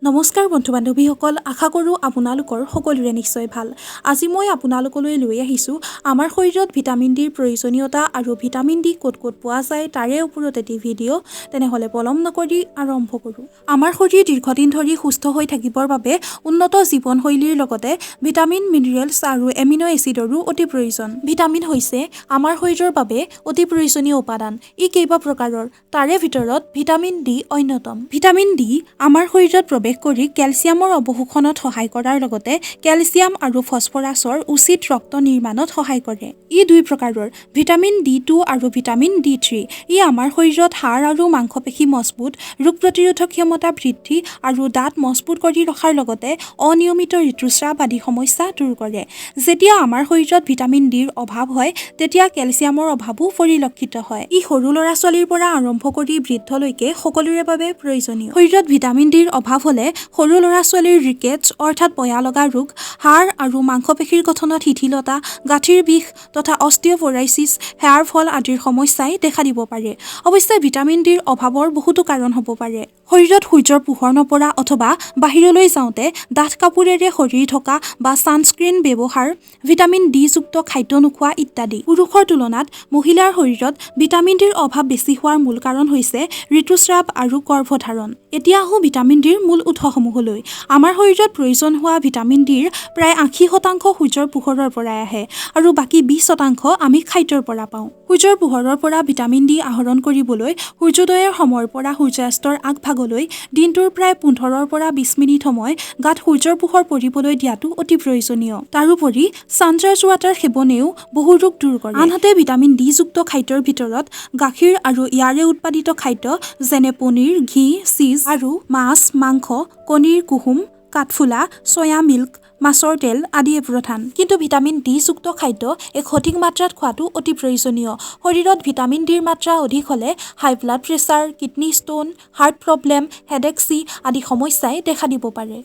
নমস্কাৰ বন্ধু বান্ধৱীসকল, আশা কৰোঁ আপোনালোকৰ সকলোৰে নিশ্চয় ভাল। আজি মই আপোনালোকলৈ লৈ আহিছোঁ আমাৰ শৰীৰত ভিটামিন ডিৰ প্ৰয়োজনীয়তা আৰু ভিটামিন ডি ক'ত ক'ত পোৱা যায় তাৰে ওপৰত এটি ভিডিঅ'। তেনেহ'লে পলম নকৰি আৰম্ভ কৰোঁ। আমাৰ শৰীৰ দীৰ্ঘদিন ধৰি সুস্থ হৈ থাকিবৰ বাবে উন্নত জীৱনশৈলীৰ লগতে ভিটামিন, মিনাৰেলছ আৰু এমিনো এচিডৰো অতি প্ৰয়োজন। ভিটামিন হৈছে আমাৰ শৰীৰৰ বাবে অতি প্ৰয়োজনীয় উপাদান। ই কেইবা প্ৰকাৰৰ, তাৰে ভিতৰত ভিটামিন ডি অন্যতম। ভিটামিন ডি আমাৰ শৰীৰত প্ৰৱেশ কৰি কেলছিয়ামৰ অৱশোষণত সহায় কৰাৰ লগতে কেলছিয়াম আৰু ফছফৰাছৰ উচিত ৰক্ত নিৰ্মাণত সহায় কৰে। ই দুই প্ৰকাৰৰ, ভিটামিন D2 আৰু ভিটামিন D3। ই আমাৰ শৰীৰত হাড় আৰু মাংসপেশী মজবুত, ৰোগ প্ৰতিৰোধক ক্ষমতা বৃদ্ধি আৰু দাঁত মজবুত কৰি ৰখাৰ লগতে অনিয়মিত ঋতুস্ৰাৱ আদি সমস্যা দূৰ কৰে। যেতিয়া আমাৰ শৰীৰত ভিটামিন ডিৰ অভাৱ হয় তেতিয়া কেলছিয়ামৰ অভাৱো পৰিলক্ষিত হয়। ই সৰু ল'ৰা-ছোৱালীৰ পৰা আৰম্ভ কৰি বৃদ্ধলৈকে সকলোৰে বাবে প্ৰয়োজনীয়। শৰীৰত ভিটামিন ডিৰ অভাৱ হ'লে সৰু ল'ৰা-ছোৱালীৰ ৰিকেটছ অৰ্থাৎ পয়া লগা ৰোগ, হাড় আৰু মাংসপেশীৰ গঠনত শিথিলতা, গাঁঠিৰ বিষ তথা অস্টিঅ'পৰাইচিছ, হেয়াৰ ফল আদিৰ সমস্যাই দেখা দিব পাৰে। অৱশ্যে ভিটামিন ডিৰ অভাৱৰ বহুতো কাৰণ হ'ব পাৰে। শৰীৰত সূৰ্যৰ পোহৰ নপৰা অথবা বাহিৰলৈ যাওঁতে ডাঠ কাপোৰেৰে শৰীৰ ঢকা বা ছানস্ক্ৰীন ব্যৱহাৰ, ভিটামিন ডি যুক্ত খাদ্য নোখোৱা ইত্যাদি। পুৰুষৰ তুলনাত মহিলাৰ শৰীৰত ভিটামিন ডিৰ অভাৱ বেছি হোৱাৰ মূল কাৰণ হৈছে ঋতুস্ৰাৱ আৰু গৰ্ভধাৰণ। এতিয়া আহোঁ ভিটামিন ডিৰ মূল উৎসসমূহলৈ। আমাৰ শৰীৰত প্ৰয়োজন হোৱা ভিটামিন ডিৰ প্ৰায় ৮০% সূৰ্যৰ পোহৰৰ পৰাই আহে আৰু বাকী ২০% আমি খাদ্যৰ পৰা পাওঁ। সূৰ্যৰ পোহৰৰ পৰা ভিটামিন ডি আহৰণ কৰিবলৈ সূৰ্যোদয়ৰ সময়ৰ পৰা সূৰ্যাস্তৰ আগভাগলৈ দিনটোৰ প্ৰায় ১৫ পৰা ২০ মিনিট সময় গাত সূৰ্যৰ পোহৰ পৰিবলৈ দিয়াটো অতি প্ৰয়োজনীয়। তাৰোপৰি ছানৰাইজ ৱাটাৰ সেৱনেও বহু ৰোগ দূৰ কৰে। আনহাতে ভিটামিন ডি যুক্ত খাদ্যৰ ভিতৰত গাখীৰ আৰু ইয়াৰে উৎপাদিত খাদ্য যেনে পনীৰ, ঘি, চীজ আৰু মাছ, মাংস, কণীৰ কুহুম, কাঠফুলা, চয়া মিল্ক, মাছৰ তেল আদিয়ে প্ৰধান। কিন্তু ভিটামিন ডি যুক্ত খাদ্য এক সঠিক মাত্ৰাত খোৱাটো অতি প্ৰয়োজনীয়। শৰীৰত ভিটামিন ডিৰ মাত্ৰা অধিক হ'লে high blood pressure, kidney stone, heart problem, headache আদি সমস্যাই দেখা দিব পাৰে।